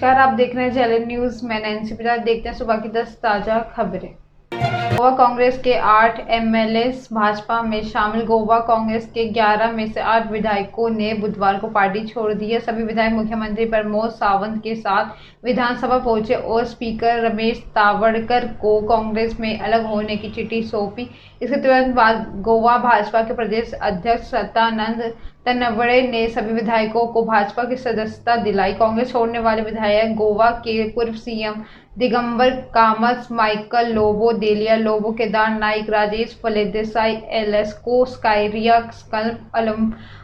नमस्कार, आप देख रहे हैं झलक न्यूज। मैं नैन्सी पिता। देखते हैं सुबह की 10 ताजा खबरें। गोवा कांग्रेस के 8 एमएलए भाजपा में शामिल। गोवा कांग्रेस के 11 में से 8 विधायकों ने बुधवार को पार्टी छोड़ दी है। सभी विधायक मुख्यमंत्री प्रमोद सावंत के साथ विधानसभा पहुंचे और स्पीकर रमेश तावड़कर को कांग्रेस में अलग होने की चिट्ठी सौंपी। इसके तुरंत बाद गोवा भाजपा के प्रदेश अध्यक्ष सत्यानंद तनवड़े ने सभी विधायकों को भाजपा की सदस्यता दिलाई। कांग्रेस छोड़ने वाले विधायक गोवा के पूर्व सीएम दिगंबर कामत, माइकल लोबो, देलिया लोबो, केदार नाइक, राजेश फलेदेसाई, एलेस्को स्काइरिया, कल्प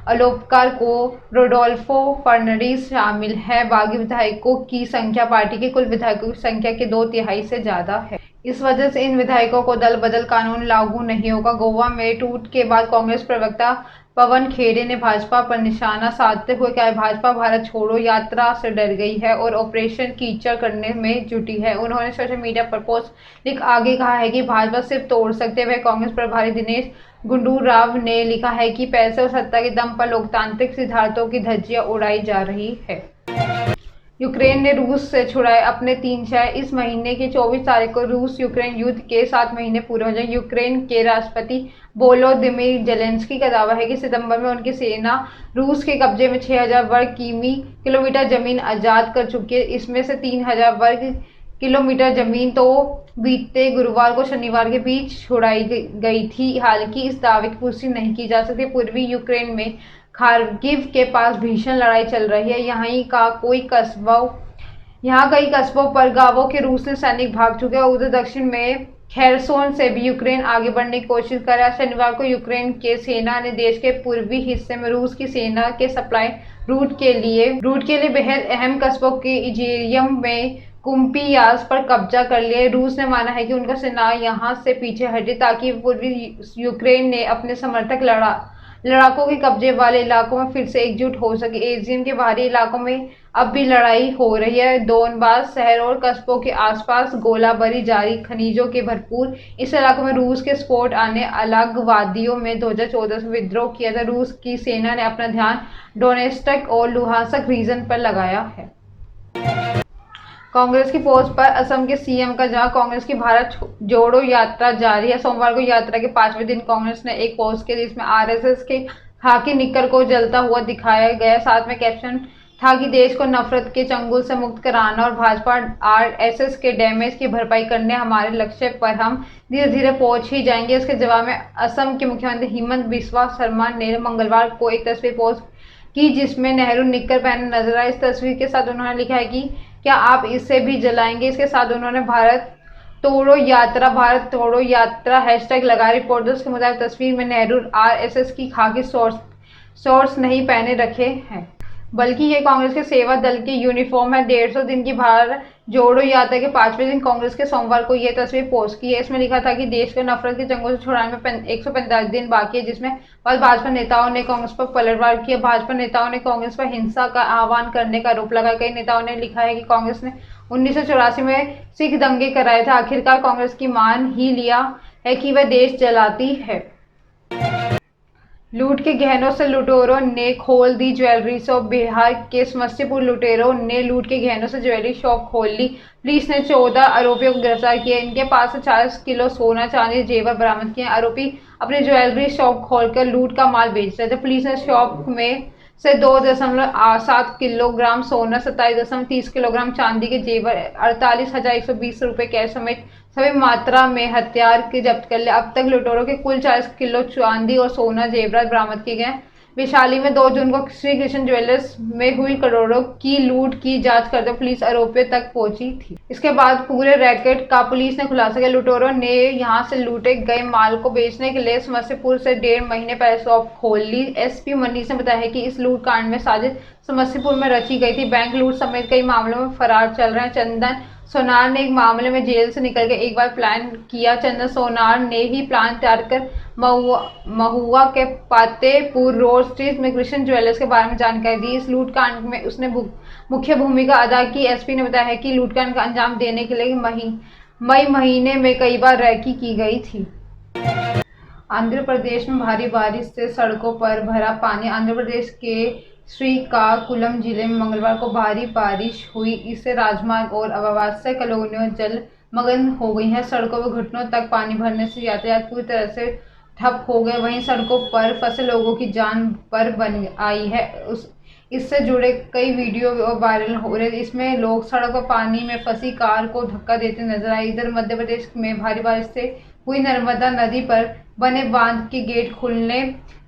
अलोपकार को रोडोल्फो फर्नांडिस शामिल है। बागी विधायकों की संख्या पार्टी के कुल विधायकों की संख्या के 2/3 से ज्यादा है। इस वजह से इन विधायकों को दल बदल कानून लागू नहीं होगा। गोवा में टूट के बाद कांग्रेस प्रवक्ता पवन खेड़े ने भाजपा पर निशाना साधते हुए कहा, भाजपा भारत छोड़ो यात्रा से डर गई है और ऑपरेशन कीचड़ करने में जुटी है। उन्होंने सोशल मीडिया पर पोस्ट लिख आगे कहा है कि भाजपा सिर्फ तोड़ सकते हुए। कांग्रेस प्रभारी दिनेश गुंडूराव ने लिखा है कि पैसे और सत्ता के दम पर लोकतांत्रिक सिद्धांतों की धज्जियां उड़ाई जा रही है। यूक्रेन ने रूस से छुड़ाए अपने 3 शहर। इस महीने की 24 तारीख को रूस यूक्रेन युद्ध के 7 महीने पूरे हो जाए। यूक्रेन के राष्ट्रपति वोलोदिमीर जेलेंस्की का दावा है कि सितंबर में उनकी सेना रूस के कब्जे में 6000 वर्ग किलोमीटर जमीन आजाद कर चुकी है। इसमें से 3000 वर्ग किलोमीटर जमीन तो बीते गुरुवार को शनिवार के बीच छुड़ाई गई थी। हालांकि इस दावे की पुष्टि नहीं की जा सकती। पूर्वी यूक्रेन में खार्किव के पास भीषण लड़ाई चल रही है। यहाँ कई कस्बों पर गांवों के रूस ने सैनिक भाग चुके हैं। उधर दक्षिण में खेरसोन से भी यूक्रेन आगे बढ़ने की कोशिश कर रहा है। शनिवार को यूक्रेन के सेना ने देश के पूर्वी हिस्से में रूस की सेना के सप्लाई रूट के लिए बेहद अहम कस्बों के इजेरियम में कुम्पियास पर कब्जा कर लिया। रूस ने माना है कि उनका सेना यहां से पीछे हटे ताकि पूर्वी यूक्रेन ने अपने समर्थक लड़ाकों के कब्जे वाले इलाकों में फिर से एकजुट हो सके। एजियम के बाहरी इलाकों में अब भी लड़ाई हो रही है। दोनबास शहर और कस्बों के आसपास गोलाबारी जारी। खनिजों के भरपूर इस इलाकों में रूस के स्फोट आने अलगवादियों में 2014 में विद्रोह किया था। रूस की सेना ने अपना ध्यान डोनेस्टक और लुहांस्क रीजन पर लगाया है। कांग्रेस की पोस्ट पर असम के सीएम का जहां कांग्रेस की भारत जोड़ो यात्रा जारी है। सोमवार को यात्रा के 5वें दिन कांग्रेस ने एक पोस्ट की जिसमें आरएसएस के खाकी निक्कर को जलता हुआ दिखाया गया। साथ में कैप्शन था कि देश को नफरत के चंगुल से मुक्त कराना और भाजपा आरएसएस के डैमेज की भरपाई करने हमारे लक्ष्य पर हम धीरे धीरे पहुंच ही जाएंगे। इसके जवाब में असम के मुख्यमंत्री हिमंत बिस्वा शर्मा ने मंगलवार को एक तस्वीर पोस्ट की जिसमें नेहरू निक्कर पहने नजर आए। इस तस्वीर के साथ उन्होंने लिखा है कि क्या आप इसे भी जलाएंगे। इसके साथ उन्होंने भारत तोड़ो यात्रा हैशटैग लगाया। रिपोर्टर्स के मुताबिक तस्वीर में नेहरू आरएसएस की खाकी शॉर्ट्स नहीं पहने रखे हैं बल्कि ये कांग्रेस के सेवा दल की यूनिफॉर्म है। 150 दिन की भारत जोड़ो यात्रा के 5वें दिन कांग्रेस के सोमवार को यह तस्वीर पोस्ट की है। इसमें लिखा था कि देश को नफरत के जंगलों से छुड़ाने में 145 दिन बाकी है, जिसमें बाद भाजपा नेताओं ने कांग्रेस पर पलटवार किया। भाजपा नेताओं ने कांग्रेस पर हिंसा का आह्वान करने का आरोप लगाया। कई नेताओं ने लिखा है कि कांग्रेस ने 1984 में सिख दंगे कराए थे। आखिरकार कांग्रेस की मान ही लिया है कि वह देश जलाती है। लूट के गहनों से लुटेरों ने खोल दी ज्वेलरी शॉप। बिहार के समस्तीपुर लुटेरों ने लूट के गहनों से ज्वेलरी शॉप खोल ली। पुलिस ने 14 आरोपियों को गिरफ्तार किया। इनके पास से 40 किलो सोना चांदी जेवर बरामद किए। आरोपी अपने ज्वेलरी शॉप खोलकर लूट का माल बेच रहे थे। पुलिस ने शॉप में से 2.7 किलोग्राम सोना, 27.30 किलोग्राम चांदी के जेवर, 48,120 रुपए कैश समेत सभी मात्रा में हथियार के जब्त कर लिया। अब तक लुटेरों के कुल 40 किलो चांदी और सोना जेवरात बरामद किए गए। वैशाली में 2 जून को श्री कृष्ण ज्वेलर्स में हुई करोड़ों की लूट की जांच करते पुलिस आरोपियों तक पहुंची थी। इसके बाद पूरे रैकेट का पुलिस ने खुलासा किया। लुटेरों ने यहां से लूटे गए माल को बेचने के लिए समस्तीपुर से 1.5 महीने पहले शॉप खोल ली। एसपी मनीष ने बताया कि इस लूट कांड में साजिश समस्तीपुर में रची गई थी। बैंक लूट समेत कई मामलों में फरार चल रहे हैं। चंदन सोनार ने एक मामले में जेल से निकल के एक बार प्लान किया। चंदन सोनार ने ही प्लान तैयार कर महुआ के पातेपुर रोड स्थित में कृष्ण ज्वेलर्स के बारे में जानकारी दी। इस लूटकांड में उसने मुख्य भूमिका अदा की। एसपी ने बताया है कि लूटकांड का अंजाम देने के लिए मई महीने में कई बार रैकी की गई थी। आंध्र प्रदेश में भारी बारिश से सड़कों पर भरा पानी। आंध्र प्रदेश के श्रीकाकुलम जिले में मंगलवार को भारी बारिश हुई। इससे राजमार्ग और आवासीय कॉलोनियां जलमग्न हो गई हैं। सड़कों व घुटनों तक पानी भरने से यातायात पूरी तरह से ठप हो गए। वहीं सड़कों पर फंसे लोगों की जान पर बन आई है। इससे जुड़े कई वीडियो वायरल हो रहे। इसमें लोग सड़क पर पानी में फंसी कार को धक्का देते नजर आए। इधर मध्य प्रदेश में भारी बारिश से हुई नर्मदा नदी पर बने बांध के गेट खुलने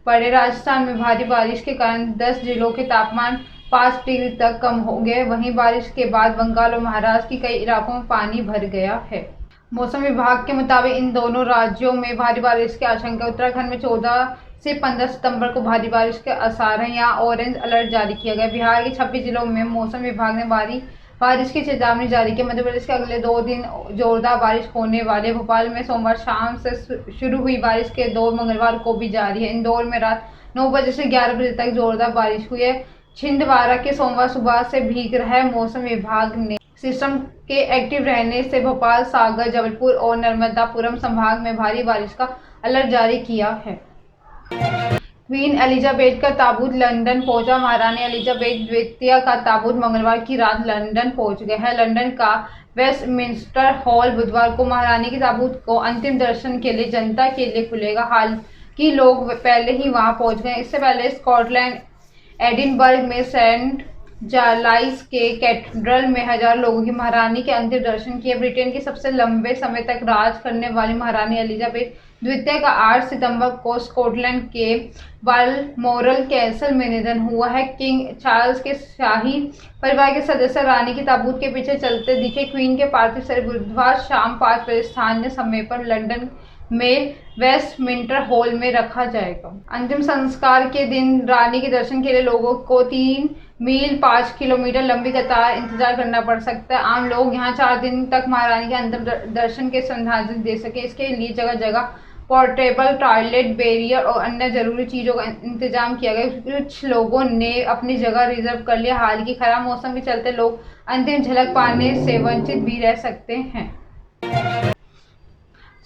पड़े। राजस्थान में भारी बारिश के कारण 10 जिलों के तापमान 5 डिग्री तक कम हो गए। वहीं बारिश के बाद बंगाल और महाराष्ट्र के कई इलाकों में पानी भर गया है। मौसम विभाग के मुताबिक इन दोनों राज्यों में भारी बारिश की आशंका। उत्तराखंड में 14 से 15 सितंबर को भारी बारिश के आसार हैं। यहाँ ऑरेंज अलर्ट जारी किया गया। बिहार के 26 जिलों में मौसम विभाग ने बारिश की चेतावनी जारी की। मध्य प्रदेश के अगले 2 दिन जोरदार बारिश होने वाले। भोपाल में सोमवार शाम से शुरू हुई बारिश के दौर मंगलवार को भी जारी है। इंदौर में रात 9 बजे से 11 बजे तक जोरदार बारिश हुई है। छिंदवाड़ा के सोमवार सुबह से भीग रहा है। मौसम विभाग ने सिस्टम के एक्टिव रहने से भोपाल, सागर, जबलपुर और नर्मदापुरम संभाग में भारी बारिश का अलर्ट जारी किया है। क्वीन एलिजाबेथ का ताबूत लंदन पहुंचा। महारानी एलिजाबेथ द्वितीय का ताबूत मंगलवार की रात लंदन पहुंच गया है। लंदन का वेस्टमिंस्टर हॉल बुधवार को महारानी के ताबूत को अंतिम दर्शन के लिए जनता के लिए खुलेगा। हालांकि लोग पहले ही वहां पहुंच गए। इससे पहले स्कॉटलैंड एडिनबर्ग में सेंट जार्लाइस के कैथेड्रल में हजारों लोगों की महारानी के अंतिम दर्शन किए। ब्रिटेन की सबसे लंबे समय तक राज करने वाली महारानी एलिजाबेथ द्वितीय का 8 सितंबर को स्कॉटलैंड के बाल्मोरल कैसल में निधन हुआ है। किंग चार्ल्स के शाही परिवार के सदस्य रानी के ताबूत के पीछे चलते दिखे। क्वीन के पार्थिव शरीर बुधवार शाम 5 बजे स्थानीय समय पर लंदन में वेस्टमिंस्टर हॉल में रखा जाएगा। अंतिम संस्कार के दिन रानी के दर्शन के लिए लोगों को 3 मील 5 किलोमीटर लंबी कतार इंतजार करना पड़ सकता है। आम लोग यहां 4 दिन तक महारानी के अंतिम दर्शन के श्रद्धांजलि दे सके, इसके लिए जगह जगह पोर्टेबल टॉयलेट, बैरियर और अन्य जरूरी चीजों का इंतजाम किया गया। कुछ लोगों ने अपनी जगह रिजर्व कर लिया। हालांकि खराब मौसम के चलते लोग अंतिम झलक पाने से वंचित भी रह सकते हैं।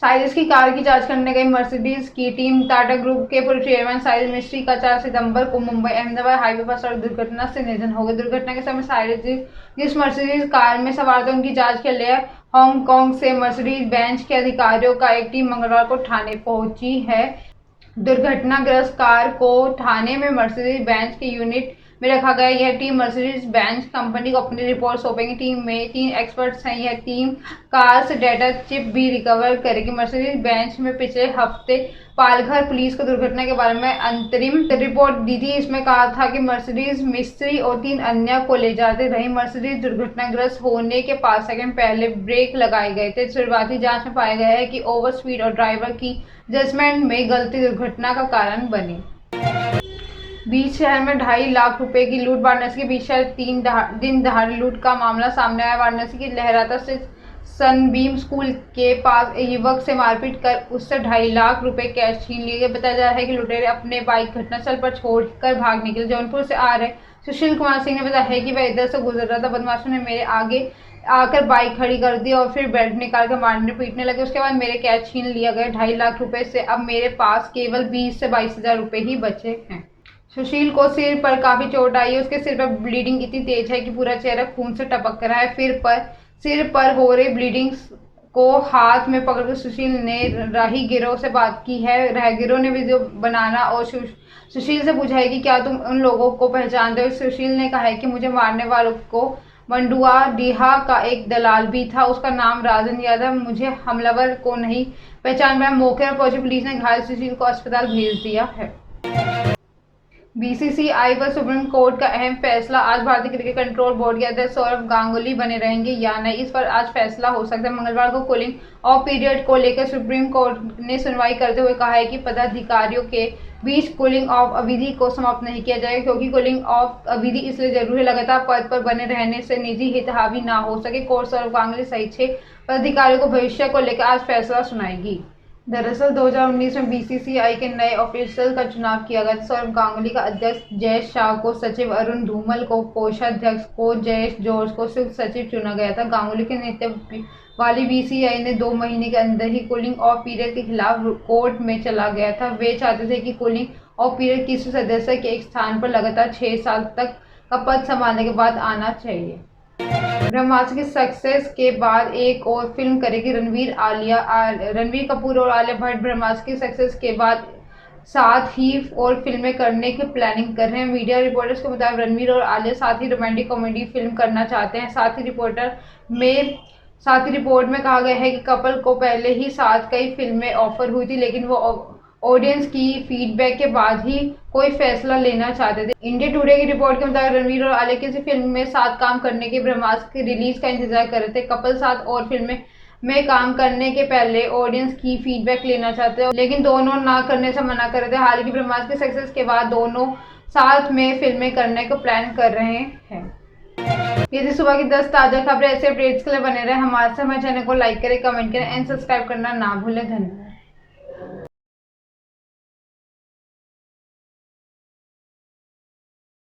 साइरस की कार की जांच करने गई मर्सिडीज की टीम। टाटा ग्रुप के पूर्व चेयरमैन साइरस मिस्त्री का 4 सितंबर को मुंबई अहमदाबाद हाईवे पर सड़क दुर्घटना से निधन हो गया। दुर्घटना के समय साइरस जिस मर्सिडीज कार में सवार थे उनकी जांच के लिए हांगकांग से मर्सिडीज बेंच के अधिकारियों का एक टीम मंगलवार को ठाणे पहुंची है। दुर्घटनाग्रस्त कार को ठाणे में मर्सिडीज बेंच के यूनिट में रखा गया। यह टीम मर्सिडीज बेंच कंपनी को अपनी रिपोर्ट सौंपेगी। टीम में 3 एक्सपर्ट्स हैं। यह टीम कार से डेटा चिप भी रिकवर करेगी। मर्सिडीज बेंच में पिछले हफ्ते पालघर पुलिस को दुर्घटना के बारे में अंतरिम रिपोर्ट दी थी। इसमें कहा था कि मर्सिडीज मिस्त्री और 3 अन्य को ले जाते रही। मर्सिडीज दुर्घटनाग्रस्त होने के 5 सेकंड पहले ब्रेक लगाए गए थे। शुरुआती जांच में पाया गया है कि ओवर स्पीड और ड्राइवर की जजमेंट में गलती दुर्घटना का कारण बनी। बीच शहर में 2.5 लाख रुपए की लूट। वाराणसी के बीच शहर 3 दिन दहाड़े लूट का मामला सामने आया। वाराणसी की लहराता से सनबीम स्कूल के पास एक युवक से मारपीट कर उससे 2.5 लाख रुपए कैश छीन लिए गए। बताया जा रहा है कि लुटेरे अपने बाइक घटनास्थल पर छोड़कर भाग निकले। जौनपुर से आ रहे सुशील कुमार सिंह ने बताया है कि वह इधर से गुजर रहा था। बदमाशों ने मेरे आगे आकर बाइक खड़ी कर दी और फिर बेल्ट निकाल कर मारने पीटने लगे। उसके बाद मेरे कैश छीन लिया गया 2.5 लाख रुपए से। अब मेरे पास केवल 20 से 22 हजार रुपए ही बचे हैं। सुशील को सिर पर काफी चोट आई है। उसके सिर पर ब्लीडिंग इतनी तेज है कि पूरा चेहरा खून से टपक रहा है। सिर पर हो रही ब्लीडिंग को हाथ में पकड़कर सुशील ने राहगीरों से बात की है। राहगीरों ने वीडियो बनाना और सुशील से पूछा है कि क्या तुम उन लोगों को पहचानते हो। सुशील ने कहा है कि मुझे मारने वालों को मंडुआ डीहा का एक दलाल भी था, उसका नाम राजन यादव। मुझे हमलावर को नहीं पहचान पाया। मौके पर पहुंची पुलिस ने घायल सुशील को अस्पताल भेज दिया है। बीसीसीआई व सुप्रीम कोर्ट का अहम फैसला। आज भारतीय क्रिकेट कंट्रोल बोर्ड के अध्यक्ष सौरव गांगुली बने रहेंगे या नहीं, इस पर आज फैसला हो सकता है। मंगलवार को कूलिंग ऑफ पीरियड को लेकर सुप्रीम कोर्ट ने सुनवाई करते हुए कहा है कि पदाधिकारियों के बीच कूलिंग ऑफ अवधि को समाप्त नहीं किया जाएगा, क्योंकि कूलिंग ऑफ अवधि इसलिए जरूरी है लगातार पद पर बने रहने से निजी हित हावी ना हो सके। कोर्ट सौरव गांगुली सहित 6 पदाधिकारियों को भविष्य को लेकर आज फैसला सुनाएगी। दरअसल 2019 में बीसीसीआई के नए ऑफिशियल का चुनाव किया गया था। सौरव गांगुली का अध्यक्ष, जयेश शाह को सचिव, अरुण धूमल को कोषाध्यक्ष को, जयेश जॉर्ज को संयुक्त सचिव चुना गया था। गांगुली के नेतृत्व वाली बीसीसीआई ने 2 महीने के अंदर ही कूलिंग ऑफ पीरियड के खिलाफ कोर्ट में चला गया था। वे चाहते थे कि कूलिंग ऑफ पीरियड किसी सदस्य के एक स्थान पर लगातार 6 साल तक का पद संभालने के बाद आना चाहिए। ब्रह्मास्त्र की सक्सेस के बाद एक और फिल्म करेगी रणवीर कपूर और आलिया भट्ट ब्रह्मास्त्र की सक्सेस के बाद साथ ही और फिल्में करने की प्लानिंग कर रहे हैं। मीडिया रिपोर्टर्स के मुताबिक रणवीर और आलिया साथ ही रोमांटिक कॉमेडी फिल्म करना चाहते हैं। साथ ही रिपोर्ट में कहा गया है कि कपल को पहले ही साथ कई फिल्में ऑफर हुई थी, लेकिन वो ऑडियंस की फीडबैक के बाद ही कोई फैसला लेना चाहते थे। इंडिया टुडे की रिपोर्ट के मुताबिक रणवीर और आलिया किसी फिल्म में साथ काम करने के ब्रह्मास्त्र की रिलीज का इंतजार कर रहे थे। कपल साथ और फिल्में में काम करने के पहले ऑडियंस की फीडबैक लेना चाहते थे, लेकिन दोनों ना करने से मना कर रहे थे। हालांकि ब्रह्मास्त्र की सक्सेस के बाद दोनों साथ में फिल्में करने को प्लान कर रहे हैं। ये थी सुबह की 10 ताजा खबरें। ऐसे अपडेट्स के लिए बने रहे हमारे साथ। हमारे चैनल को लाइक करें, कमेंट करें एंड सब्सक्राइब करना ना भूलें। धन्यवाद।